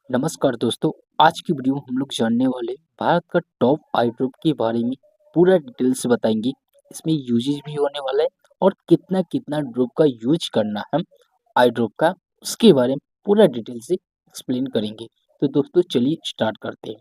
नमस्कार दोस्तों। आज की वीडियो में हम लोग जानने वाले भारत का टॉप आई ड्रॉप के बारे में पूरा डिटेल से बताएंगे। इसमें यूजेज भी होने वाला है और कितना कितना ड्रॉप का यूज करना है आई ड्रॉप का, उसके बारे में पूरा डिटेल से एक्सप्लेन करेंगे। तो दोस्तों चलिए स्टार्ट करते हैं।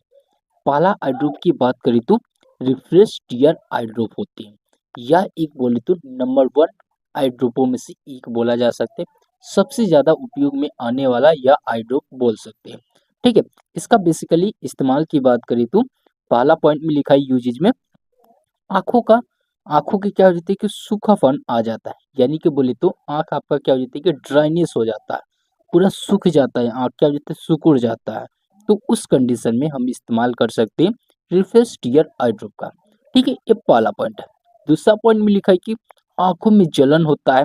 पहला आई ड्रॉप की बात करें तो रिफ्रेश टीयर आई ड्रॉप होते हैं। यह एक बोले तो नंबर वन आई ड्रॉपों में से एक बोला जा सकता है। सबसे ज्यादा उपयोग में आने वाला यह आई ड्रॉप बोल सकते हैं। ठीक है। इसका बेसिकली इस्तेमाल की बात करें तो पहला पॉइंट में लिखा है यूजेज में आंखों का आंखों की क्या हो जाती है कि सूखापन आ जाता है, यानी कि बोले तो आंख आपका क्या हो जाती है कि ड्राइनेस हो जाता है, पूरा सूख जाता है, आंख क्या हो जाता है सिकुड़ जाता है। तो उस कंडीशन में हम इस्तेमाल कर सकते हैं रिफ्रेश टीयर आई ड्रॉप का। ठीक है, ये पहला पॉइंट है। दूसरा पॉइंट में लिखा है कि आंखों में जलन होता है,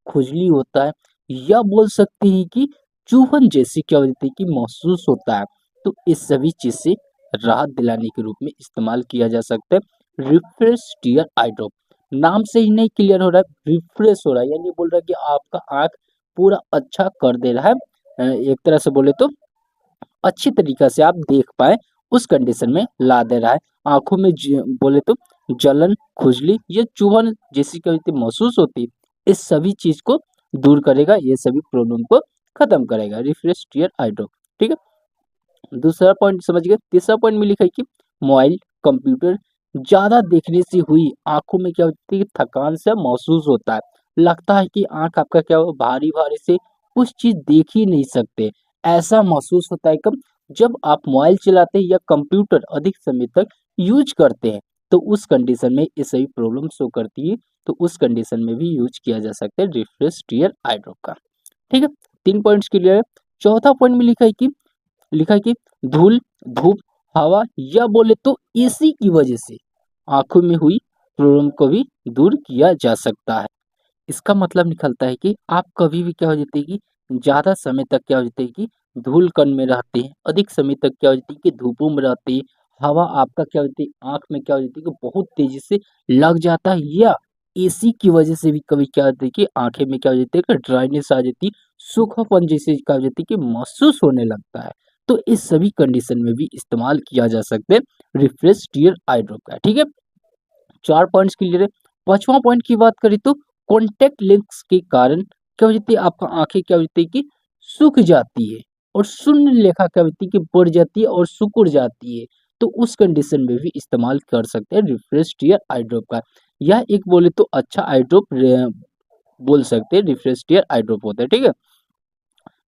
खुजली होता है, या बोल सकते हैं कि चूहन जैसी क्या हो जाती है कि महसूस होता है। तो इस सभी चीज से राहत दिलाने के रूप में इस्तेमाल किया जा सकता है रिफ्रेश टीयर आई ड्रॉप। नाम से ही नहीं क्लियर हो रहा है, रिफ्रेश हो रहा है, यानी बोल रहा है कि आपका आंख पूरा अच्छा कर दे रहा है। एक तरह से बोले तो अच्छी तरीका से आप देख पाए उस कंडीशन में ला दे रहा है। आंखों में बोले तो जलन, खुजली या चुभन जैसी कभी महसूस होती है, इस सभी चीज को दूर करेगा, ये सभी प्रॉब्लम को खत्म करेगा रिफ्रेश टीयर आई ड्रॉप। ठीक है, दूसरा पॉइंट समझ गए। तीसरा पॉइंट में लिखा है कि मोबाइल, कंप्यूटर ज्यादा देखने से हुई आंखों में क्या होती है कि थकान से महसूस होता है। लगता है कि आंख आपका क्या हो भारी भारी से कुछ चीज देख ही नहीं सकते। ऐसा महसूस होता है कब जब आप मोबाइल चलाते हैं या कंप्यूटर अधिक समय तक यूज करते हैं। तो उस कंडीशन में ये सही प्रॉब्लम शो करती है। तो उस कंडीशन में भी यूज किया जा सकता है रिफ्रेश टीयर आई ड्रॉप का। ठीक है, तीन पॉइंट्स क्लियर है। चौथा पॉइंट में लिखा है कि धूल, धूप, हवा या बोले तो एसी की वजह से आंखों में हुई प्रॉब्लम को भी दूर किया जा सकता है। इसका मतलब निकलता है कि आप कभी भी क्या हो जाती है कि ज्यादा समय तक क्या हो जाती है कि धूल कण में रहते हैं, अधिक समय तक क्या हो जाती है कि धूपों में रहते हैं, हवा आपका क्या होती है आंख में क्या हो जाती है कि बहुत तेजी से लग जाता है, या एसी की वजह से भी कभी क्या होता है कि आंखें में क्या हो जाती है कि ड्राइनेस आ जाती है, सूखापन जैसे क्या हो जाती है कि महसूस होने लगता है। तो इस सभी कंडीशन में भी इस्तेमाल किया जा सकता है रिफ्रेश टीयर आई ड्रॉप का। ठीक है, चार पॉइंट्स क्लियर है। पांचवा पॉइंट की बात करें तो कॉन्टेक्ट लेंस के कारण क्या हो जाती है आपका आंखें क्या हो जाती है कि सूख जाती है, और शून्य रेखा क्या होती है कि बढ़ जाती है और सिकुड़ जाती है। तो उस कंडीशन में भी इस्तेमाल कर सकते हैं रिफ्रेश टीयर आई ड्रॉप का। यह एक बोले तो अच्छा आई ड्रॉप बोल सकते हैं, रिफ्रेश टीयर आई ड्रॉप होता है। ठीक है,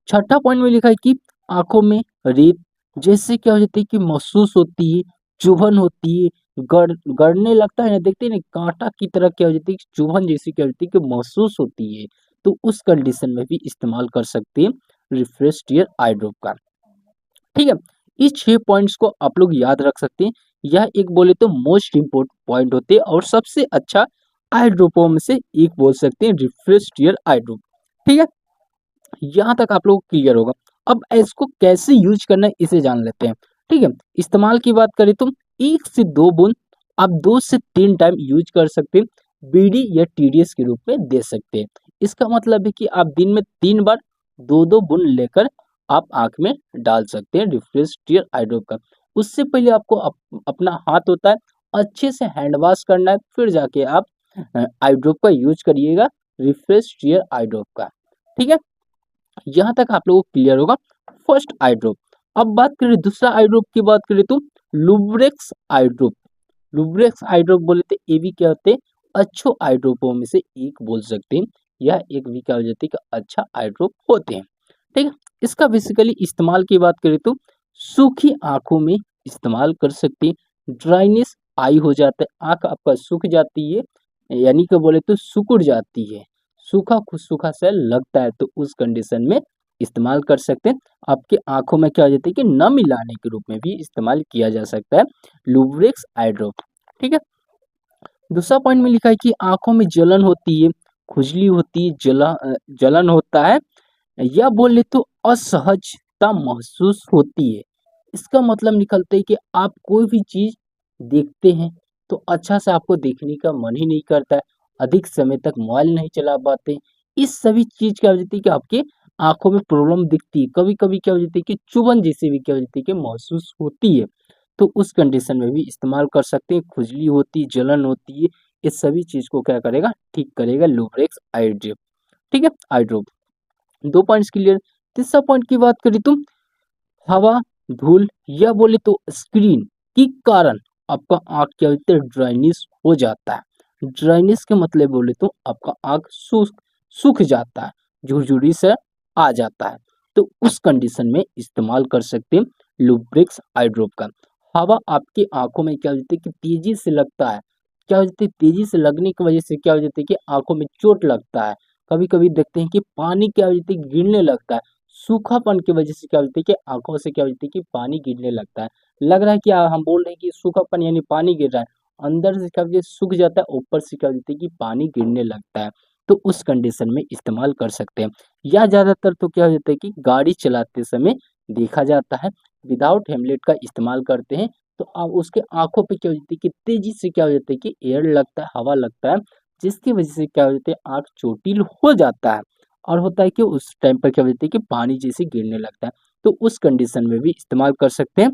छठा पॉइंट में लिखा है कि आंखों में रेत जैसे क्या हो जाती है कि महसूस होती है, चुभन होती है, गड़ने लगता है ना, देखते हैं ना कांटा की तरह क्या हो जाती है, चुभन जैसी क्या होती है कि महसूस होती है। तो उस कंडीशन में भी इस्तेमाल कर सकते हैं रिफ्रेश टीयर आई ड्रॉप का। ठीक है, इस 6 पॉइंट्स को आप लोग याद रख सकते हैं। यह एक बोले तो मोस्ट इम्पोर्टेंट पॉइंट होते हैं और सबसे अच्छा आई ड्रॉपों में से एक बोल सकते हैं रिफ्रेश टीयर आई ड्रॉप। ठीक है, यहाँ तक आप लोगों को क्लियर होगा। अब इसको कैसे यूज करना है इसे जान लेते हैं। ठीक है, इस्तेमाल की बात करें तो 1 से 2 बूंद आप 2 से 3 टाइम यूज कर सकते हैं, बीडी या टीडीएस के रूप में दे सकते हैं। इसका मतलब है कि आप दिन में 3 बार 2-2 बूंद लेकर आप आंख में डाल सकते हैं रिफ्रेश टीयर आई ड्रॉप का। उससे पहले आपको अपना हाथ होता है अच्छे से हैंड वॉश करना है, फिर जाके आप आई ड्रॉप का यूज करिएगा, रिफ्रेश टीयर आई ड्रॉप का। ठीक है, यहाँ तक आप लोगों को क्लियर होगा फर्स्ट आई ड्रॉप। अब बात करें दूसरा आई ड्रॉप की बात करें तो लुब्रेक्स आई ड्रॉप। लुब्रेक्स आई ड्रॉप बोले तो ये भी क्या होते हैं अच्छो आई ड्रॉपों में से एक बोल सकते हैं। यह एक भी क्या हो जाती है कि अच्छा आई ड्रॉप होते हैं। ठीक है, इसका बेसिकली इस्तेमाल की बात करें तो सूखी आंखों में इस्तेमाल कर सकते हैं। ड्राइनेस आई हो जाता है, आंख आपका सूख जाती है, यानी कि बोले तो सिकुड़ जाती है, सूखा कुछ सूखा सा लगता है, तो उस कंडीशन में इस्तेमाल कर सकते हैं। आपके आंखों में क्या हो जाता है कि नमी लाने के रूप में भी इस्तेमाल किया जा सकता है लुब्रेक्स आई ड्रॉप। ठीक है, दूसरा पॉइंट में लिखा है कि आंखों में जलन होती है, खुजली होती है, जलन होता है, या बोले तो असहजता महसूस होती है। इसका मतलब निकलता है कि आप कोई भी चीज देखते हैं तो अच्छा से आपको देखने का मन ही नहीं करता है, अधिक समय तक मोबाइल नहीं चला पाते। इस सभी चीज क्या हो जाती है कि आपके आँखों में प्रॉब्लम दिखती है, कभी-कभी क्या हो जाती है कि चुभन जैसी भी क्या हो जाती है कि महसूस होती है, तो उस कंडीशन में भी इस्तेमाल कर सकते हैं। खुजली होती है, जलन होती है, इस सभी चीज़ को क्या करेगा, ठीक करेगा लुब्रेक्स आई ड्रॉप, ठीक है? आई ड्रॉप। 2 points clear. तीसरा पॉइंट की बात करें तो हवा, धूल या बोले तो स्क्रीन के कारण आपका आँख क्या होता है ड्राइनेस हो जाता है। ड्राइनेस के मतलब बोले तो आपका आँख सूख सूख जाता है, झुरझुरी से आ जाता है। तो उस कंडीशन में इस्तेमाल कर सकते हैं लुब्रिक्स आई ड्रॉप का। हवा आपकी आँखों में क्या हो जाती है कि तेज़ी से लगता है। क्या हो जाती है तेज़ी से लगने की वजह से क्या हो जाता है कि आँखों में चोट लगता है। कभी-कभी देखते हैं कि पानी क्या हो जाता है गिरने लगता है। सूखापन की वजह से क्या होती है कि आँखों से क्या होती है कि पानी गिरने लगता है। लग रहा है कि हम बोल रहे हैं कि सूखापन यानी पानी गिर रहा है, अंदर से क्या होता है सूख जाता है, ऊपर से क्या होती है कि पानी गिरने लगता है। तो उस कंडीशन में इस्तेमाल कर सकते हैं। या ज़्यादातर तो क्या हो जाता है कि गाड़ी चलाते समय देखा जाता है, विदाउट हेलमेट का इस्तेमाल करते हैं, तो उसके आँखों पे क्या हो जाती है कि तेज़ी से क्या हो जाता है कि एयर लगता है, हवा लगता है, जिसकी वजह से क्या हो जाता है आँख चोटिल हो जाता है। और होता है कि उस टाइम पर क्या होता है कि पानी जैसे गिरने लगता है, तो उस कंडीशन में भी इस्तेमाल कर सकते हैं।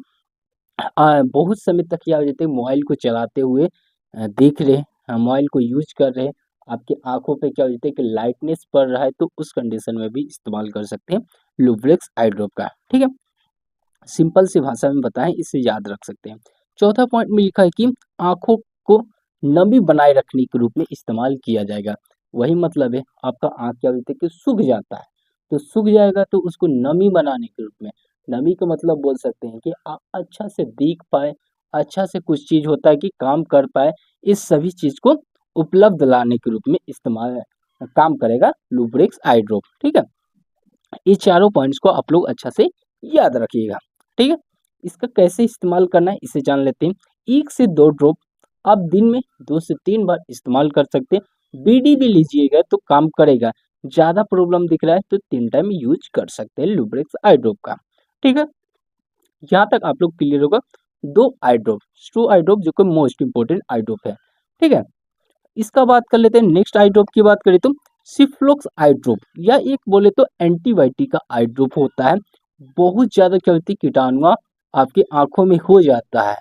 बहुत समय तक क्या हो जाता है मोबाइल को चलाते हुए देख रहे हैं, मोबाइल को यूज़ कर रहे हैं, आपकी आँखों पे क्या हो जाता है कि लाइटनेस पड़ रहा है, तो उस कंडीशन में भी इस्तेमाल कर सकते हैं लुब्रिक्स आई ड्रॉप का, ठीक है? सिंपल सी भाषा में बताएँ, इसे याद रख सकते हैं। चौथा पॉइंट में लिखा है कि आँखों को नमी बनाए रखने के रूप में इस्तेमाल किया जाएगा। वही मतलब है आपका आँख क्या बोलते हैं कि सूख जाता है, तो सूख जाएगा तो उसको नमी बनाने के रूप में, नमी का मतलब बोल सकते हैं कि आप अच्छा से देख पाएँ, अच्छा से कुछ चीज़ होता है कि काम कर पाएँ, इस सभी चीज़ को उपलब्ध लाने के रूप में इस्तेमाल काम करेगा लुब्रिक्स आई ड्रॉप, ठीक है? ये चारों पॉइंट्स को आप लोग अच्छा से याद रखिएगा, ठीक है? इसका कैसे इस्तेमाल करना है इसे जान लेते हैं। 1 से 2 ड्रॉप आप दिन में 2 से 3 बार इस्तेमाल कर सकते हैं। बीडी भी लीजिएगा तो काम करेगा। ज़्यादा प्रॉब्लम दिख रहा है तो 3 टाइम यूज़ कर सकते हैं लुब्रिक्स आई ड्रॉप का, ठीक है? यहाँ तक आप लोग क्लियर होगा। 2 आई ड्रॉप, ट्रू आई ड्रॉप जो कि मोस्ट इम्पोर्टेंट आई ड्रॉप है, ठीक है? इसका बात कर लेते हैं नेक्स्ट आई ड्रॉप की बात करें तो सिफ्लॉक्स आई ड्रॉप या एक बोले तो एंटीबायोटिक का आई ड्रॉप होता है। बहुत ज़्यादा क्या होती है कीटाणु आपकी आंखों में हो जाता है,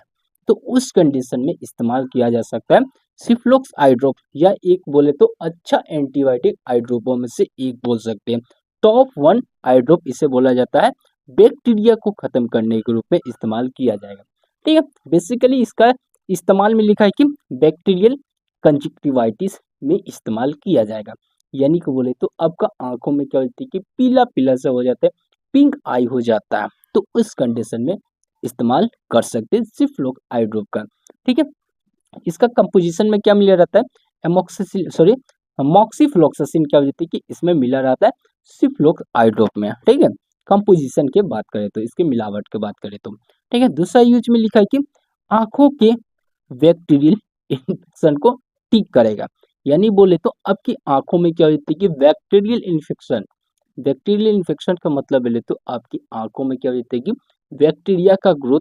तो उस कंडीशन में इस्तेमाल किया जा सकता है सिफ्लॉक्स आई ड्रॉप या एक बोले तो अच्छा एंटीबायोटिक आई ड्रॉपों में से एक बोल सकते हैं। टॉप 1 आई ड्रॉप इसे बोला जाता है, बैक्टीरिया को खत्म करने के रूप में इस्तेमाल किया जाएगा, ठीक है? बेसिकली इसका इस्तेमाल में लिखा है कि बैक्टीरियल कंजक्टिवाइटिस में इस्तेमाल किया जाएगा। यानी कि बोले तो आपका आँखों में क्या होती है कि पीला-पीला सा हो जाता है, पिंक आई हो जाता है, तो उस कंडीशन में इस्तेमाल कर सकते हैं सिफ्लॉक्स आई ड्रॉप का, ठीक है? इसका कंपोज़िशन में क्या मिला रहता है? मॉक्सिफ्लॉक्सासिन क्या हो जाती है कि इसमें मिला रहता है सिफ्लॉक्स आई ड्रॉप में, ठीक है? कंपोज़िशन की बात करें तो, इसकी मिलावट की बात करें तो, ठीक है? दूसरा यूज़ में लिखा है कि आँखों के बैक्टीरियल इन्फेक्शन को ठीक करेगा। यानी बोले तो आपकी आँखों में क्या होती है कि बैक्टीरियल इन्फेक्शन का मतलब बोले तो आपकी आँखों में क्या होता है कि बैक्टीरिया का ग्रोथ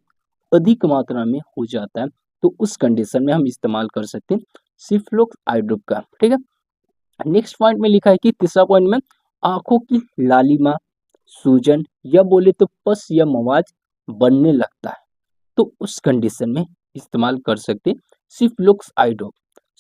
अधिक मात्रा में हो जाता है, तो उस कंडीशन में हम इस्तेमाल कर सकते हैं सिफ्लॉक्स आई ड्रॉप का, ठीक है? नेक्स्ट पॉइंट में लिखा है कि तीसरा पॉइंट में आँखों की लालिमा, सूजन या बोले तो पस या मवाज बनने लगता है, तो उस कंडीशन में इस्तेमाल कर सकते हैं सिफ्लॉक्स आई ड्रॉप।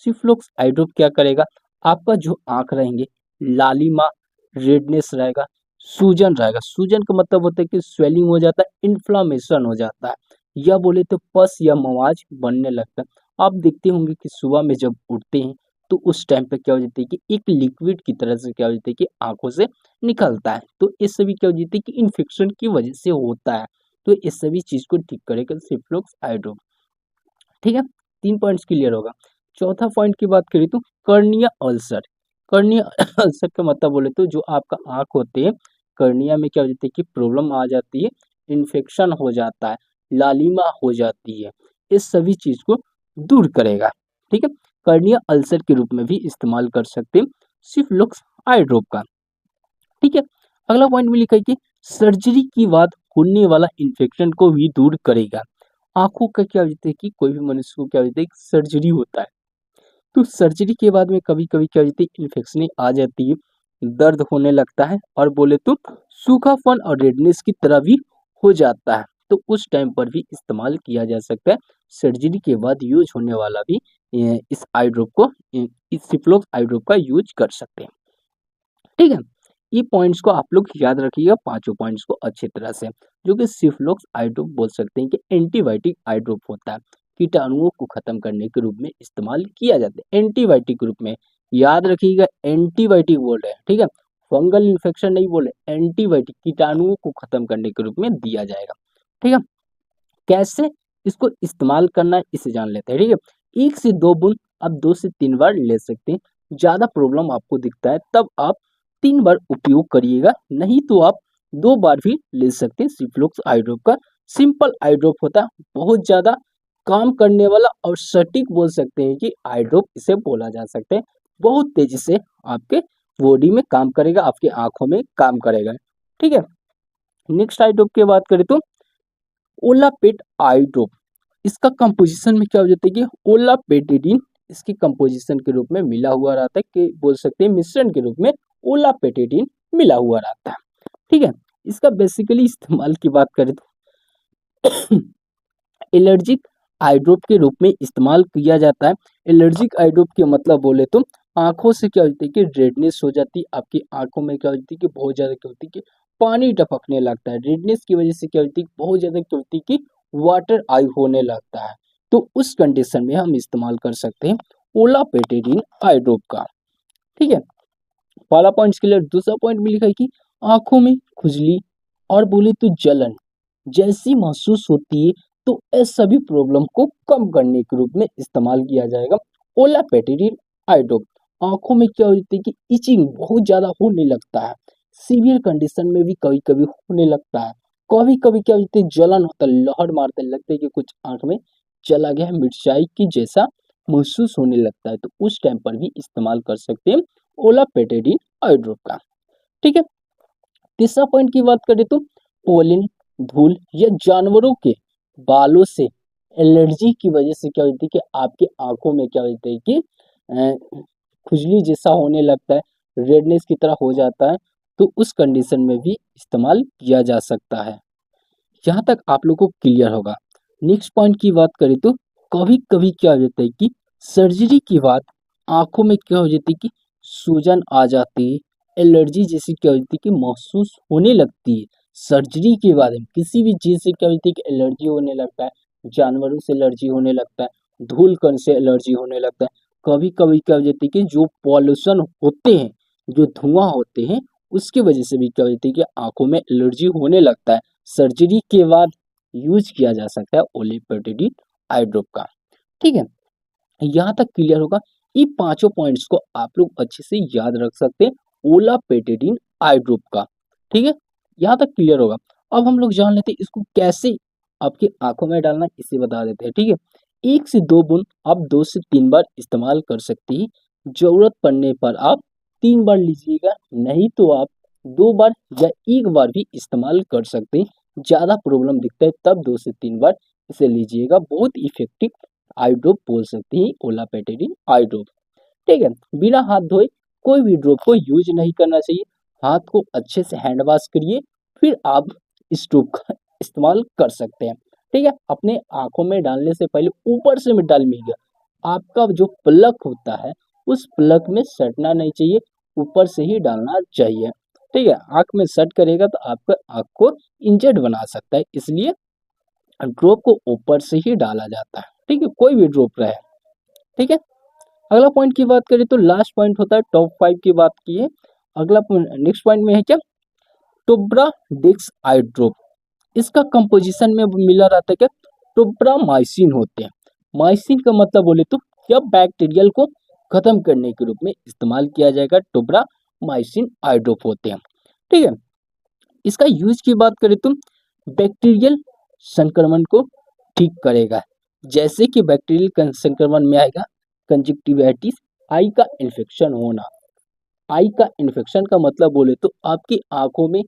सिफ्लॉक्स आई ड्रॉप क्या करेगा, आपका जो आँख रहेंगे लालिमा, रेडनेस रहेगा, सूजन रहेगा। सूजन का मतलब होता है कि स्वेलिंग हो जाता है, इन्फ्लामेशन हो जाता है, या बोले तो पस या मवाज बनने लगता है। आप देखते होंगे कि सुबह में जब उठते हैं तो उस टाइम पे क्या हो जाता है कि एक लिक्विड की तरह से क्या हो जाता है कि आँखों से निकलता है, तो ये सभी क्या हो जाता है कि इन्फेक्शन की वजह से होता है। तो इस सभी चीज़ को ठीक करेगा सिफ्लॉक्स आई ड्रॉप, ठीक है? 3 पॉइंट्स क्लियर होगा। चौथा पॉइंट की बात करें तो कर्निया अल्सर। कर्निया अल्सर का मतलब बोले तो जो आपका आँख होते हैं, कर्निया में क्या हो जाती है कि प्रॉब्लम आ जाती है, इन्फेक्शन हो जाता है, लालिमा हो जाती है। इस सभी चीज़ को दूर करेगा, ठीक है? कर्निया अल्सर के रूप में भी इस्तेमाल कर सकते हैं सिफ्लॉक्स आई ड्रॉप का, ठीक है? अगला पॉइंट में लिखा है कि सर्जरी के बाद होने वाला इन्फेक्शन को भी दूर करेगा। आँखों का क्या होता है कि कोई भी मनुष्य को क्या होता है कि सर्जरी होता है, तो सर्जरी के बाद में कभी-कभी क्या हो जाती है इन्फेक्शनें आ जाती है, दर्द होने लगता है और बोले तो सूखापन और रेडनेस की तरह भी हो जाता है। तो उस टाइम पर भी इस्तेमाल किया जा सकता है। सर्जरी के बाद यूज होने वाला भी इस आई ड्रॉप को इस सिफ्लॉक्स आई ड्रॉप का यूज कर सकते हैं। ठीक है, ये पॉइंट्स को आप लोग याद रखिएगा, पांचों पॉइंट्स को अच्छी तरह से। जो कि सिफ्लॉक्स आई ड्रॉप बोल सकते हैं कि एंटीबायोटिक आई ड्रॉप होता है, कीटाणुओं को खत्म करने के रूप में इस्तेमाल किया जाता है, एंटीबायोटिक के रूप में। याद रखिएगा, एंटीबायोटिक बोल रहे हैं, ठीक है, फंगल इन्फेक्शन नहीं बोले, एंटीबायोटिक कीटाणुओं को खत्म करने के रूप में दिया जाएगा। ठीक है, कैसे इसको इस्तेमाल करना है इसे जान लेते हैं। ठीक है, 1 से 2 बूंद आप 2 से 3 बार ले सकते हैं। ज़्यादा प्रॉब्लम आपको दिखता है तब आप 3 बार उपयोग करिएगा, नहीं तो आप 2 बार भी ले सकते हैं। सिफ्लॉक्स आई ड्रॉप का सिंपल आई ड्रॉप होता है, बहुत ज़्यादा काम करने वाला और सटीक बोल सकते हैं कि आई ड्रॉप इसे बोला जा सकता है। बहुत तेजी से आपके बॉडी में काम करेगा, आपकी आंखों में काम करेगा। ठीक है, नेक्स्ट आई ड्रॉप की बात करें तो ओलापेट आई ड्रॉप, इसका कंपोजिशन में क्या हो जाता है कि ओलापेटिडिन इसकी कंपोजिशन के रूप में मिला हुआ रहता है, कि बोल सकते हैं मिश्रण के रूप में ओलापेटिडिन मिला हुआ रहता है। ठीक है, इसका बेसिकली इस्तेमाल की बात करें तो एलर्जिक आई ड्रॉप के रूप में इस्तेमाल किया जाता है। एलर्जिक आई ड्रॉप के मतलब बोले तो आंखों से क्या होती है कि रेडनेस हो जाती है, आपकी आंखों में क्या होती है कि बहुत ज़्यादा क्या होती है कि पानी टपकने लगता है। रेडनेस की वजह से क्या होती है, बहुत ज़्यादा क्या होती है कि वाटर आई होने लगता है। तो उस कंडीशन में हम इस्तेमाल कर सकते हैं ओलापेटिडिन आई ड्रॉप का। ठीक है, पहला पॉइंट क्लियर। दूसरा पॉइंट में लिखा है कि आंखों में खुजली और बोले तो जलन जैसी महसूस होती है, तो इस सभी प्रॉब्लम को कम करने के रूप में इस्तेमाल किया जाएगा ओलापेटिडिन आई ड्रॉप। आंखों में क्या होती है कि इचिंग बहुत ज्यादा होने लगता है, सीवियर कंडीशन में भी कभी कभी होने लगता है। कभी कभी क्या होती है, जलन होता है, लहर मारते लगता है कि कुछ आंख में चला गया है, मिर्चाई की जैसा महसूस होने लगता है। तो उस टाइम पर भी इस्तेमाल कर सकते हैं ओलापेटिडिन आई ड्रॉप का। ठीक है, तीसरा पॉइंट की बात करें तो पोलिन, धूल या जानवरों के बालों से एलर्जी की वजह से क्या होती है कि आपकी आंखों में क्या होता है कि खुजली जैसा होने लगता है, रेडनेस की तरह हो जाता है। तो उस कंडीशन में भी इस्तेमाल किया जा सकता है। यहाँ तक आप लोग को क्लियर होगा। नेक्स्ट पॉइंट की बात करें तो कभी कभी क्या हो जाता है कि सर्जरी के बाद आंखों में क्या हो जाती है कि सूजन आ जाती है, एलर्जी जैसी क्या होती है कि महसूस होने लगती है। सर्जरी के बाद में किसी भी चीज़ से क्या होती है कि एलर्जी होने लगता है, जानवरों से एलर्जी होने लगता है, धूल कण से एलर्जी होने लगता है। कभी कभी क्या हो जाती है कि जो पॉल्यूशन होते हैं, जो धुआं होते हैं, उसकी वजह से भी क्या होती है कि आंखों में एलर्जी होने लगता है। सर्जरी के बाद यूज किया जा सकता है ओलिपेटिडिन आई ड्रॉप का। ठीक है, यहाँ तक क्लियर होगा। ये पांचों पॉइंट्स को आप लोग अच्छे से याद रख सकते हैं ओलापेटिडिन आई ड्रॉप का। ठीक है, यहाँ तक क्लियर होगा। अब हम लोग जान लेते हैं इसको कैसे आपकी आंखों में डालना है, इसे बता देते हैं। ठीक है, 1 से 2 बूंद आप 2 से 3 बार इस्तेमाल कर सकते हैं। जरूरत पड़ने पर आप 3 बार लीजिएगा, नहीं तो आप 2 बार या 1 बार भी इस्तेमाल कर सकते हैं। ज़्यादा प्रॉब्लम दिखता है तब 2 से 3 बार इसे लीजिएगा। बहुत इफेक्टिव आई ड्रॉप बोल सकते हैं ओलापेटिडिन आई ड्रॉप। ठीक है, बिना हाथ धोए कोई भी ड्रॉप को यूज नहीं करना चाहिए। हाथ को अच्छे से हैंड वॉश करिए, फिर आप इस ड्रॉप का इस्तेमाल कर सकते हैं। ठीक है, अपने आंखों में डालने से पहले ऊपर से मत डालिएगा, आपका जो प्लग होता है उस प्लग में सटना नहीं चाहिए, ऊपर से ही डालना चाहिए। ठीक है, आंख में सट करेगा तो आपका आंख को इंजर्ड बना सकता है, इसलिए ड्रॉप को ऊपर से ही डाला जाता है। ठीक है, कोई भी ड्रॉप रहे। ठीक है, अगला पॉइंट की बात करें तो लास्ट पॉइंट होता है टॉप 5 की बात की है। अगला नेक्स्ट पॉइंट में है क्या, टोब्रा डिक्स आई ड्रॉप। इसका कंपोजिशन में मिला रहता है क्या, टोब्रामाइसिन होते हैं। माइसिन का मतलब बोले तो यह बैक्टीरियल को खत्म करने के रूप में इस्तेमाल किया जाएगा, टोब्रामाइसिन आई ड्रॉप होते हैं। ठीक है, इसका यूज की बात करें तो बैक्टीरियल संक्रमण को ठीक करेगा। जैसे कि बैक्टीरियल संक्रमण में आएगा कंजक्टिवाइटिस, आई का इन्फेक्शन होना। आई का इन्फेक्शन का मतलब बोले तो आपकी आंखों में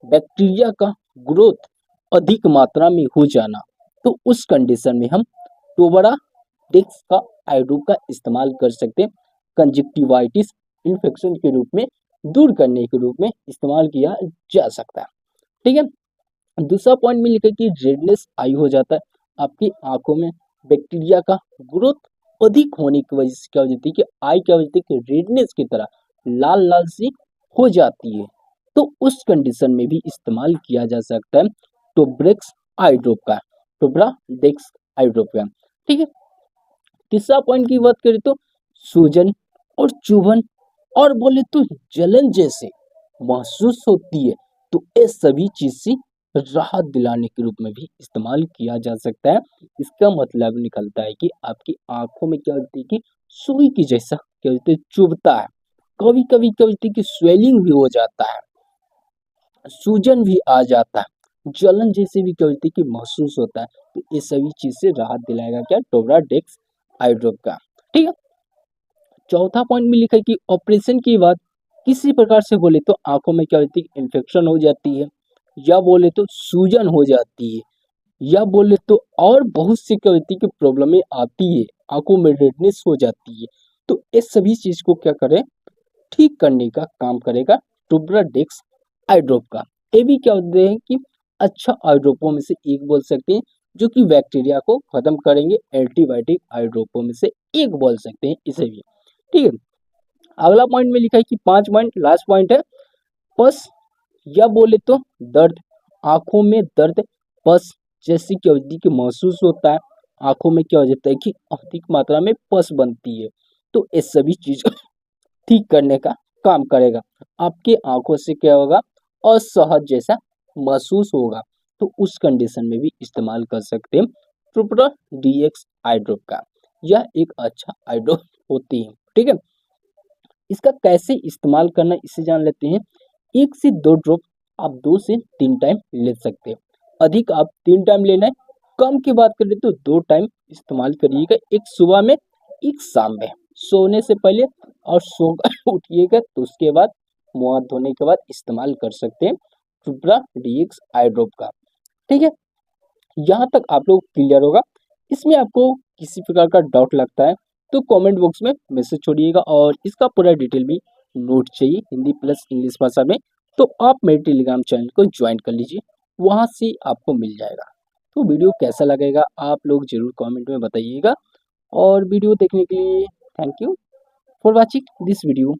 बैक्टीरिया का ग्रोथ अधिक मात्रा में हो जाना। तो उस कंडीशन में हम टोबरा डिक्स का आई ड्रॉप का इस्तेमाल कर सकते हैं कंजक्टिवाइटिस इन्फेक्शन के रूप में दूर करने के रूप में इस्तेमाल किया जा सकता है। ठीक है। दूसरा पॉइंट में लिखा है कि रेडनेस आई हो जाता है। आपकी आंखों में बैक्टीरिया का ग्रोथ अधिक होने की वजह से क्या हो जाती है कि आई क्या हो जाती है कि रेडनेस की तरह लाल लाल सी हो जाती है। तो उस कंडीशन में भी इस्तेमाल किया जा सकता है टोब्रेक्स आई ड्रॉप का, टोब्राडेक्स आई ड्रॉप का। ठीक है। तीसरा पॉइंट की बात करें तो सूजन और चुभन और बोले तो जलन जैसे महसूस होती है, तो ये सभी चीज से राहत दिलाने के रूप में भी इस्तेमाल किया जा सकता है। इसका मतलब निकलता है कि आपकी आंखों में क्या होती है कि सुई की जैसा क्या होता है चुभता है, कभी कभी क्या होती है कि स्वेलिंग भी हो जाता है, सूजन भी आ जाता है, जलन जैसे भी क्या होती है कि महसूस होता है। तो ये सभी चीज से राहत दिलाएगा क्या टोब्राडेक्स आई ड्रॉप का। ठीक है। चौथा पॉइंट में लिखा है कि ऑपरेशन के बाद किसी प्रकार से बोले तो आंखों में क्या होती है इन्फेक्शन हो जाती है, या बोले तो सूजन हो जाती है, या बोले तो और बहुत सी क्या होती है कि प्रॉब्लमें आती है, आंखों में रेडनेस हो जाती है। तो इस सभी चीज को क्या करें ठीक करने का काम करेगा टुब्राडेक्स आई ड्रॉप का। ये भी क्या होते हैं कि अच्छा आई ड्रॉपों में से एक बोल सकते हैं, जो कि बैक्टीरिया को खत्म करेंगे। एंटीबायोटिक आई ड्रॉपों में से एक बोल सकते हैं इसे भी। ठीक है। अगला पॉइंट में लिखा है कि 5 पॉइंट लास्ट पॉइंट है पस, या बोले तो दर्द, आंखों में दर्द, पस जैसी क्या होती है कि महसूस होता है, आंखों में क्या हो जाता है कि अधिक मात्रा में पस बनती है। तो ये सभी चीज ठीक करने का काम करेगा। आपके आंखों से क्या होगा असहज जैसा महसूस होगा, तो उस कंडीशन में भी इस्तेमाल कर सकते हैं ट्रुप्रा डीएक्स आई ड्रॉप का। यह एक अच्छा आई ड्रॉप होती है। ठीक है। इसका कैसे इस्तेमाल करना इसे जान लेते हैं। 1 से 2 ड्रॉप आप 2 से 3 टाइम ले सकते हैं। अधिक आप 3 टाइम लेना है। कम की बात करें तो 2 टाइम इस्तेमाल करिएगा, एक सुबह में एक शाम में सोने से पहले, और सो उठिएगा तो उसके बाद मुंह हाथ धोने के बाद इस्तेमाल कर सकते हैं ट्रुप्रा डीएक्स आई ड्रॉप का। ठीक है। यहाँ तक आप लोग क्लियर होगा। इसमें आपको किसी प्रकार का डाउट लगता है तो कमेंट बॉक्स में मैसेज छोड़िएगा, और इसका पूरा डिटेल भी नोट चाहिए हिंदी प्लस इंग्लिश भाषा में, तो आप मेरे टेलीग्राम चैनल को ज्वाइन कर लीजिए, वहाँ से आपको मिल जाएगा। तो वीडियो कैसा लगेगा आप लोग जरूर कमेंट में बताइएगा, और वीडियो देखने के लिए thank you for watching this video.